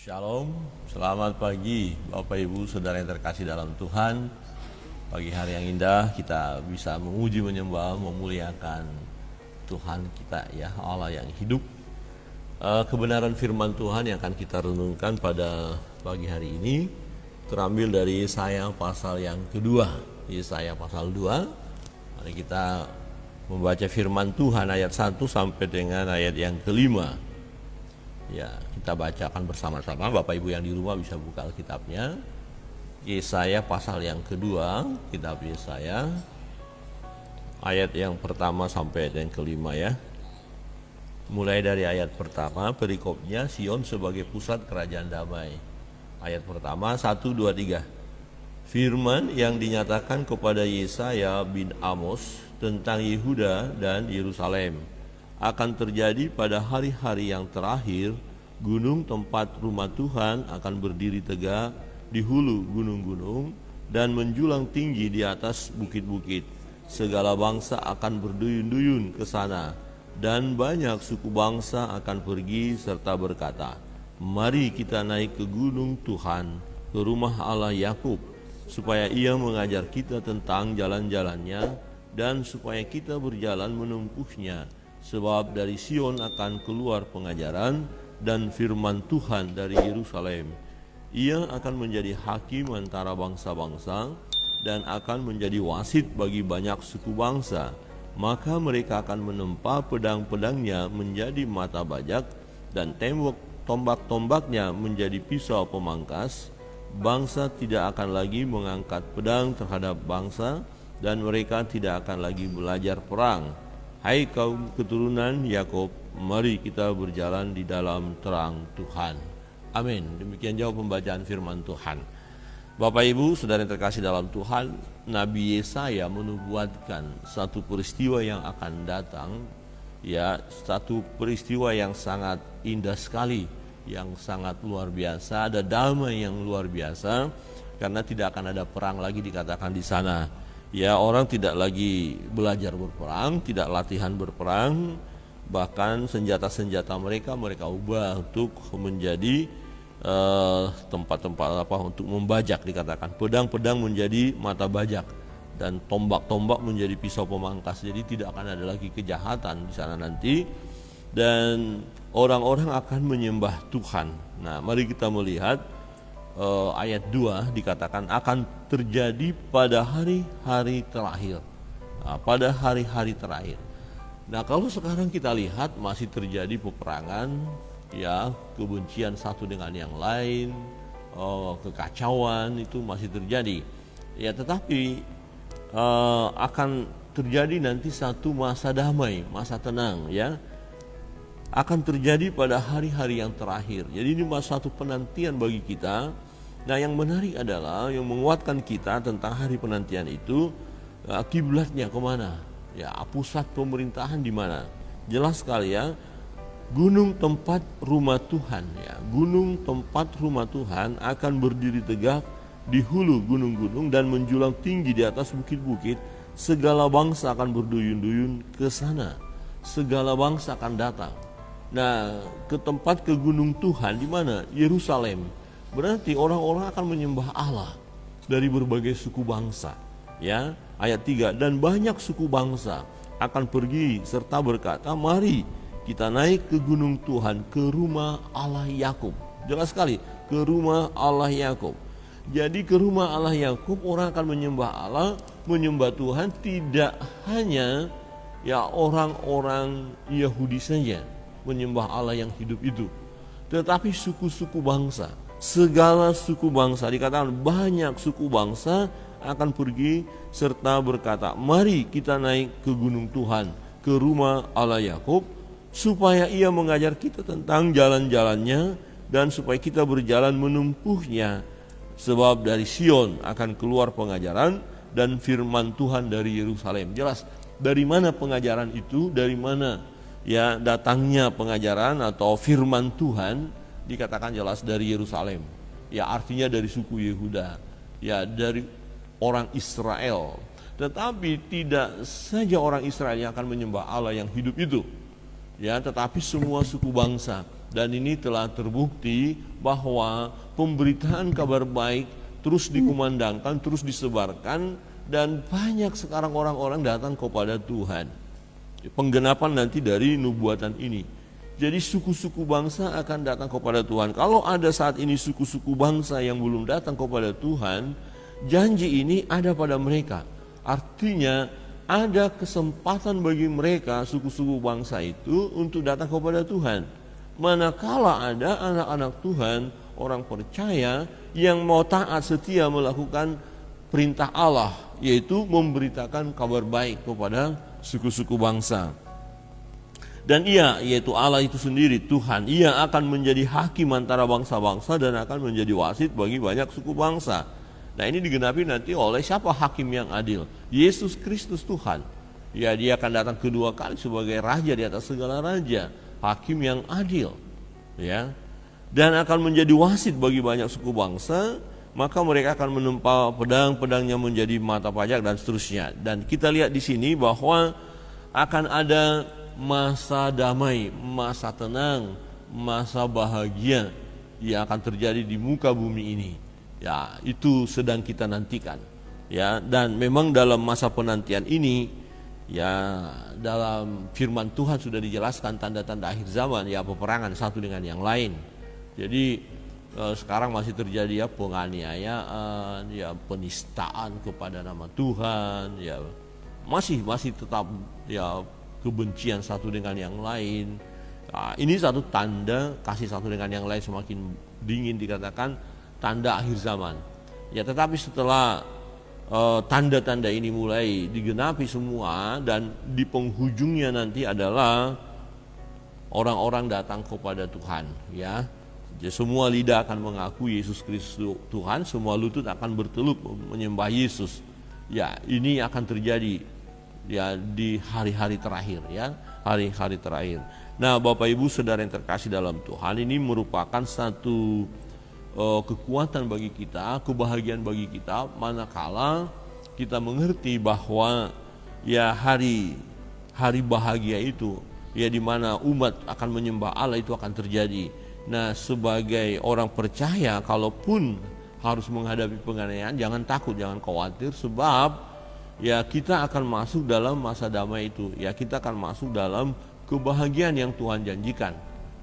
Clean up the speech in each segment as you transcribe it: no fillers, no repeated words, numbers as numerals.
Shalom, selamat pagi Bapak Ibu Saudara yang terkasih dalam Tuhan. Pagi hari yang indah kita bisa memuji, menyembah, memuliakan Tuhan kita ya, Allah yang hidup. Kebenaran firman Tuhan yang akan kita renungkan pada pagi hari ini terambil dari Yesaya pasal yang kedua. Yesaya pasal 2. Mari kita membaca firman Tuhan ayat 1 sampai dengan ayat yang kelima. Ya, kita bacakan bersama-sama. Bapak Ibu yang di rumah bisa buka Alkitabnya. Yesaya pasal yang kedua, kitab Yesaya ayat yang pertama sampai ayat yang kelima ya. Mulai dari ayat pertama, perikopnya Sion sebagai pusat kerajaan damai. Ayat pertama 1, 2, 3. Firman yang dinyatakan kepada Yesaya bin Amos tentang Yehuda dan Yerusalem akan terjadi pada hari-hari yang terakhir. Gunung tempat rumah Tuhan akan berdiri tegak di hulu gunung-gunung dan menjulang tinggi di atas bukit-bukit. Segala bangsa akan berduyun-duyun ke sana, dan banyak suku bangsa akan pergi serta berkata, "Mari kita naik ke gunung Tuhan, ke rumah Allah Yakub, supaya Ia mengajar kita tentang jalan-jalannya, dan supaya kita berjalan menempuhnya. Sebab dari Sion akan keluar pengajaran dan firman Tuhan dari Yerusalem. Ia akan menjadi hakim antara bangsa-bangsa dan akan menjadi wasit bagi banyak suku bangsa. Maka mereka akan menempa pedang-pedangnya menjadi mata bajak dan tombak-tombaknya menjadi pisau pemangkas. Bangsa tidak akan lagi mengangkat pedang terhadap bangsa, dan mereka tidak akan lagi belajar perang. Hai kaum keturunan Yakub, mari kita berjalan di dalam terang Tuhan." Amin. Demikian jauh pembacaan firman Tuhan. Bapak Ibu Saudara yang terkasih dalam Tuhan, Nabi Yesaya menubuatkan satu peristiwa yang akan datang, ya, satu peristiwa yang sangat indah sekali, yang sangat luar biasa. Ada damai yang luar biasa karena tidak akan ada perang lagi dikatakan di sana. Ya, orang tidak lagi belajar berperang, tidak latihan berperang, bahkan senjata-senjata mereka ubah untuk menjadi tempat-tempat untuk membajak, dikatakan pedang-pedang menjadi mata bajak dan tombak-tombak menjadi pisau pemangkas. Jadi tidak akan ada lagi kejahatan di sana nanti, dan orang-orang akan menyembah Tuhan. Nah, mari kita melihat ayat 2 dikatakan akan terjadi pada hari-hari terakhir. Nah, pada hari-hari terakhir. Nah, kalau sekarang kita lihat masih terjadi peperangan, ya, kebencian satu dengan yang lain, kekacauan itu masih terjadi. Ya, tetapi akan terjadi nanti satu masa damai, masa tenang, ya. Akan terjadi pada hari-hari yang terakhir. Jadi ini satu penantian bagi kita. Nah, yang menarik adalah yang menguatkan kita tentang hari penantian itu, kiblatnya kemana? Ya, pusat pemerintahan di mana? Jelas sekali ya, gunung tempat rumah Tuhan, ya, gunung tempat rumah Tuhan akan berdiri tegak di hulu gunung-gunung dan menjulang tinggi di atas bukit-bukit. Segala bangsa akan berduyun-duyun ke sana. Segala bangsa akan datang. Nah, ke gunung Tuhan di mana? Yerusalem. Berarti orang-orang akan menyembah Allah dari berbagai suku bangsa. Ya, ayat 3, dan banyak suku bangsa akan pergi serta berkata, "Mari kita naik ke gunung Tuhan, ke rumah Allah Yakub." Jelas sekali, ke rumah Allah Yakub. Jadi ke rumah Allah Yakub orang akan menyembah Allah, menyembah Tuhan, tidak hanya ya orang-orang Yahudi saja menyembah Allah yang hidup itu, tetapi suku-suku bangsa. Segala suku bangsa, dikatakan banyak suku bangsa akan pergi serta berkata, "Mari kita naik ke gunung Tuhan, ke rumah Allah Yakub, supaya Ia mengajar kita tentang jalan-jalannya, dan supaya kita berjalan menempuhnya. Sebab dari Sion akan keluar pengajaran dan firman Tuhan dari Yerusalem." Jelas dari mana pengajaran itu, dari mana ya datangnya pengajaran atau firman Tuhan. Dikatakan jelas dari Yerusalem, ya, artinya dari suku Yehuda, ya, dari orang Israel. Tetapi tidak saja orang Israel yang akan menyembah Allah yang hidup itu, ya, tetapi semua suku bangsa Dan ini telah terbukti bahwa pemberitaan kabar baik terus dikumandangkan, terus disebarkan, dan banyak sekarang orang-orang datang kepada Tuhan. Penggenapan nanti dari nubuatan ini. Jadi suku-suku bangsa akan datang kepada Tuhan. Kalau ada saat ini suku-suku bangsa yang belum datang kepada Tuhan, janji ini ada pada mereka. Artinya ada kesempatan bagi mereka, suku-suku bangsa itu, untuk datang kepada Tuhan. Manakala ada anak-anak Tuhan, orang percaya yang mau taat setia melakukan perintah Allah, yaitu memberitakan kabar baik kepada suku-suku bangsa. Dan ia, yaitu Allah itu sendiri, Tuhan, ia akan menjadi hakim antara bangsa-bangsa dan akan menjadi wasit bagi banyak suku bangsa. Nah, ini digenapi nanti oleh siapa hakim yang adil? Yesus Kristus Tuhan. Ya, dia akan datang kedua kali sebagai raja di atas segala raja, hakim yang adil. Ya. Dan akan menjadi wasit bagi banyak suku bangsa, maka mereka akan menempa pedang-pedangnya menjadi mata pajak dan seterusnya. Dan kita lihat di sini bahwa akan ada masa damai, masa tenang, masa bahagia yang akan terjadi di muka bumi ini. Ya, itu sedang kita nantikan. Ya, dan memang dalam masa penantian ini, ya, dalam firman Tuhan sudah dijelaskan tanda-tanda akhir zaman, ya, peperangan satu dengan yang lain. Jadi sekarang masih terjadi ya penganiayaan, ya penistaan kepada nama Tuhan, ya masih tetap ya kebencian satu dengan yang lain. Nah, ini satu tanda kasih satu dengan yang lain semakin dingin, dikatakan tanda akhir zaman. Ya, tetapi setelah tanda-tanda ini mulai digenapi semua, dan di penghujungnya nanti adalah orang-orang datang kepada Tuhan. Ya, semua lidah akan mengaku Yesus Kristus Tuhan, semua lutut akan berteluk menyembah Yesus. Ya, ini akan terjadi ya di hari-hari terakhir, ya, hari-hari terakhir. Nah, Bapak Ibu Saudara yang terkasih dalam Tuhan, ini merupakan satu kekuatan bagi kita, kebahagiaan bagi kita, manakala kita mengerti bahwa ya hari bahagia itu, ya, di mana umat akan menyembah Allah, itu akan terjadi. Nah, sebagai orang percaya, kalaupun harus menghadapi penganiayaan, jangan takut, jangan khawatir, sebab ya kita akan masuk dalam masa damai itu. Ya, kita akan masuk dalam kebahagiaan yang Tuhan janjikan.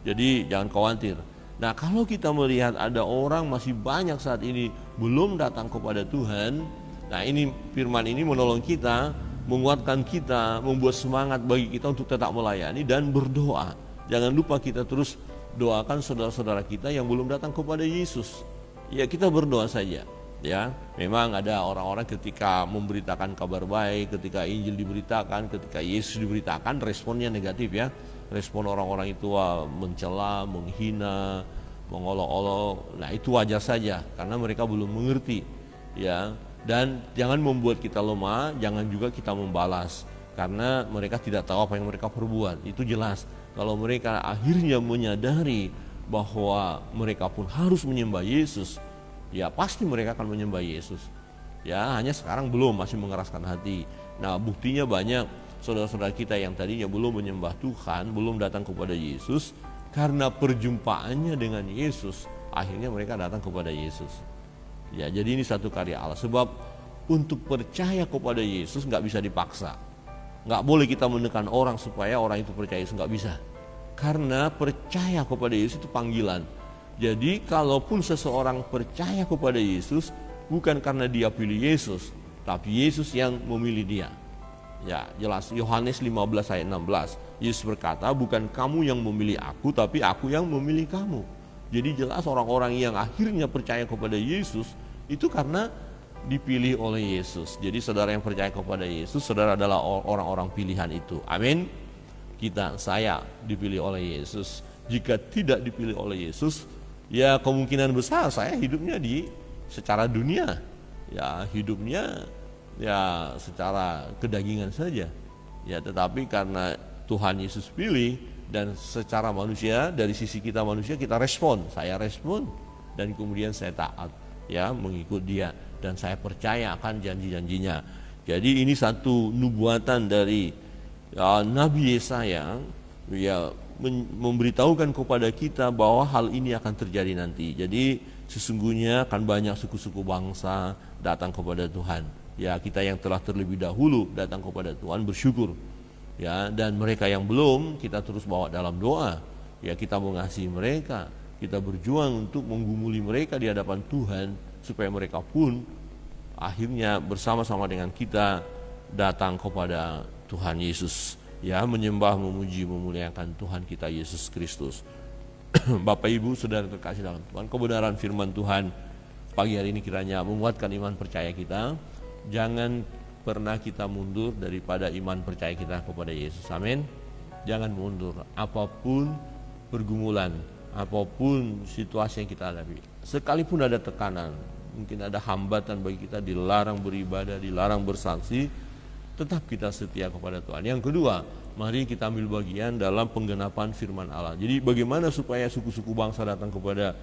Jadi jangan khawatir. Nah, kalau kita melihat ada orang masih banyak saat ini belum datang kepada Tuhan, nah ini firman ini menolong kita, menguatkan kita, membuat semangat bagi kita untuk tetap melayani dan berdoa. Jangan lupa kita terus doakan saudara-saudara kita yang belum datang kepada Yesus. Ya, kita berdoa saja. Ya, memang ada orang-orang ketika memberitakan kabar baik, ketika Injil diberitakan, ketika Yesus diberitakan, responnya negatif, ya. Respon orang-orang itu mencela, menghina, mengolok-olok. Nah, itu wajar saja karena mereka belum mengerti, ya. Dan jangan membuat kita lemah, jangan juga kita membalas karena mereka tidak tahu apa yang mereka perbuat. Itu jelas. Kalau mereka akhirnya menyadari bahwa mereka pun harus menyembah Yesus, ya pasti mereka akan menyembah Yesus. Ya, hanya sekarang belum, masih mengeraskan hati. Nah, buktinya banyak saudara-saudara kita yang tadinya belum menyembah Tuhan, belum datang kepada Yesus, karena perjumpaannya dengan Yesus, akhirnya mereka datang kepada Yesus. Ya, jadi ini satu karya Allah. Sebab untuk percaya kepada Yesus nggak bisa dipaksa. Nggak boleh kita menekan orang supaya orang itu percaya Yesus, nggak bisa. Karena percaya kepada Yesus itu panggilan. Jadi kalaupun seseorang percaya kepada Yesus, bukan karena dia pilih Yesus, tapi Yesus yang memilih dia. Ya, jelas Yohanes 15 ayat 16. Yesus berkata, bukan kamu yang memilih aku, tapi aku yang memilih kamu. Jadi jelas orang-orang yang akhirnya percaya kepada Yesus itu karena dipilih oleh Yesus. Jadi saudara yang percaya kepada Yesus, saudara adalah orang-orang pilihan itu. Amin. Saya dipilih oleh Yesus. Jika tidak dipilih oleh Yesus, ya kemungkinan besar saya hidupnya secara dunia, ya hidupnya ya secara kedagingan saja. Ya, tetapi karena Tuhan Yesus pilih, dan secara manusia, dari sisi kita manusia, kita respon. Saya respon dan kemudian saya taat, ya, mengikut dia, dan saya percaya akan janji-janjinya. Jadi ini satu nubuatan dari Nabi Yesaya, ya, memberitahukan kepada kita bahwa hal ini akan terjadi nanti. Jadi sesungguhnya akan banyak suku-suku bangsa datang kepada Tuhan. Ya, kita yang telah terlebih dahulu datang kepada Tuhan bersyukur. Ya, dan mereka yang belum kita terus bawa dalam doa. Ya, kita mengasihi mereka, kita berjuang untuk menggumuli mereka di hadapan Tuhan supaya mereka pun akhirnya bersama-sama dengan kita datang kepada Tuhan Yesus. Ya, menyembah, memuji, memuliakan Tuhan kita Yesus Kristus. Bapak Ibu Saudara terkasih dalam Tuhan, kebenaran firman Tuhan pagi hari ini kiranya menguatkan iman percaya kita. Jangan pernah kita mundur daripada iman percaya kita kepada Yesus. Amin. Jangan mundur apapun pergumulan, apapun situasi yang kita hadapi. Sekalipun ada tekanan, mungkin ada hambatan bagi kita, dilarang beribadah, dilarang bersaksi, tetap kita setia kepada Tuhan. Yang kedua, mari kita ambil bagian dalam penggenapan firman Allah. Jadi bagaimana supaya suku-suku bangsa datang kepada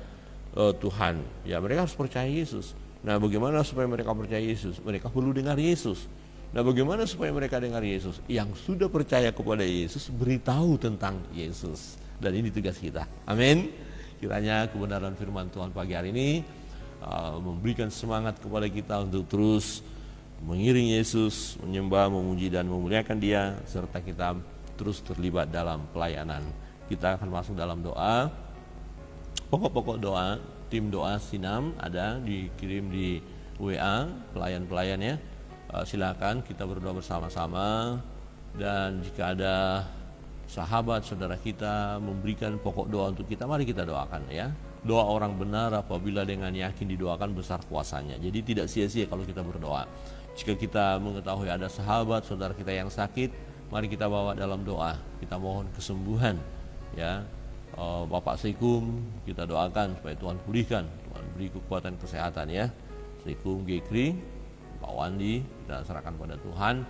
Tuhan? Ya, mereka harus percaya Yesus. Nah, bagaimana supaya mereka percaya Yesus? Mereka perlu dengar Yesus. Nah, bagaimana supaya mereka dengar Yesus? Yang sudah percaya kepada Yesus beritahu tentang Yesus. Dan ini tugas kita. Amin. Kiranya kebenaran firman Tuhan pagi hari ini memberikan semangat kepada kita untuk terus mengiring Yesus, menyembah, memuji dan memuliakan Dia, serta kita terus terlibat dalam pelayanan. Kita akan masuk dalam doa. Pokok-pokok doa, tim doa Sinam ada dikirim di WA pelayan-pelayannya. Silakan kita berdoa bersama-sama, dan jika ada sahabat saudara kita memberikan pokok doa untuk kita, mari kita doakan ya. Doa orang benar apabila dengan yakin didoakan besar kuasanya. Jadi tidak sia-sia kalau kita berdoa. Jika kita mengetahui ada sahabat saudara kita yang sakit, mari kita bawa dalam doa. Kita mohon kesembuhan ya. Bapak Seikum kita doakan supaya Tuhan pulihkan, Tuhan beri kekuatan kesehatan ya. Seikum Gekri, Pak Wandi kita serahkan pada Tuhan.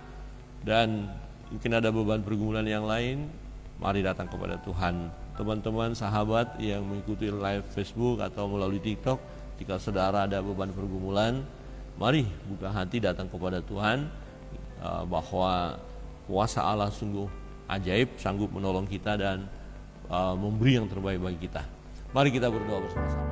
Dan mungkin ada beban pergumulan yang lain, mari datang kepada Tuhan. Teman-teman sahabat yang mengikuti live Facebook atau melalui TikTok, jika saudara ada beban pergumulan, mari buka hati datang kepada Tuhan, bahwa kuasa Allah sungguh ajaib, sanggup menolong kita dan memberi yang terbaik bagi kita. Mari kita berdoa bersama-sama.